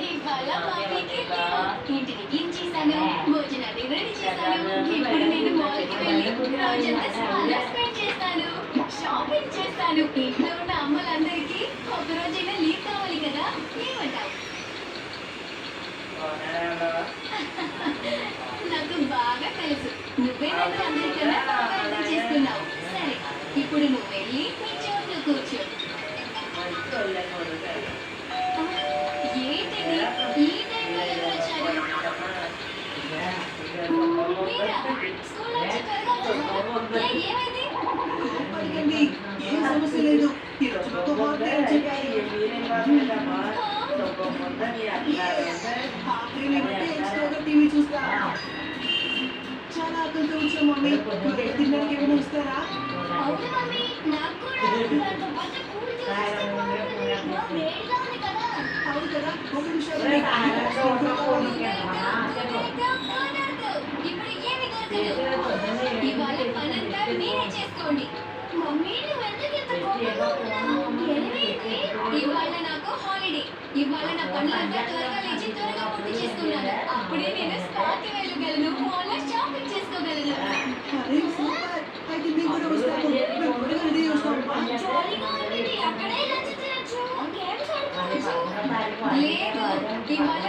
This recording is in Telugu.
ఇవాళ మమ్మీకి ఇంటిని క్లీన్ చేశాను, భోజనాన్ని రెడీ చేశాను. ఇప్పుడు నేను మాల్కి వెళ్ళి రోజంతా చాలా స్పెండ్ చేస్తాను, షాపింగ్ చేస్తాను. ఇంట్లో ఉన్న అమ్మలందరికీ ఒక రోజైనా లీవ్ కావాలి కదా, ఏమంటావు? నాకు బాగా తెలుసు, నువ్వే నన్ను అందరికన్నా బాగా అర్థం చేసుకున్నావు. సరే, ఇప్పుడు నువ్వు వెళ్ళి నీ చోట్లో కూర్చో. ఏంటిది ఈ టైంలో ఎవరు వచ్చారు? మీరా? స్కూల్ నుంచి త్వరగా వచ్చేసారా? ఏమైంది? పడకండి, ఏం సమస్య లేదు. ఈ రోజు మాతో హాలిడే ఎక్స్ట్రాగా టీవీ చూస్తా. చాలా ఆకలితో వచ్చాం మమ్మీ. తినడానికి ఏమైనా ఇస్తారా? అవును మమ్మీ, నాకు కూడా దాంతో పాటు కూల్ జ్యూస్ ఇస్తే బాగుంటుంది. వేడిగా ఉంది కదా. అవును కదా, ఒక నిమిషం ఇప్పుడు ఏమి దొరకదు. ఇవాళ పనంతా మీరే చేసుకోండి. మమ్మీ, నువ్వు ఎందుకు ఇంత కోపంగా ఉన్నావు? ఏమైంది? ఇవాళ నాకు హాలిడే. ఇవాళ నా పనులంతా త్వరగా లేచి త్వరగా పూర్తి చేసుకున్నాను. అప్పుడే నేను స్పాకి వెళ్ళగలను, మాల్లో షాపింగ్ చేసుకోగలను. అరే సూపర్, అయితే మేము కూడా వస్తాము. మేము కూడా రెడీ చేస్తాము. జాలీగా ఉంటుంది, అక్కడే లంచ్ తినచ్చు, గేమ్స్ ఆడుకోవచ్చు. లేదు, ఇవాళ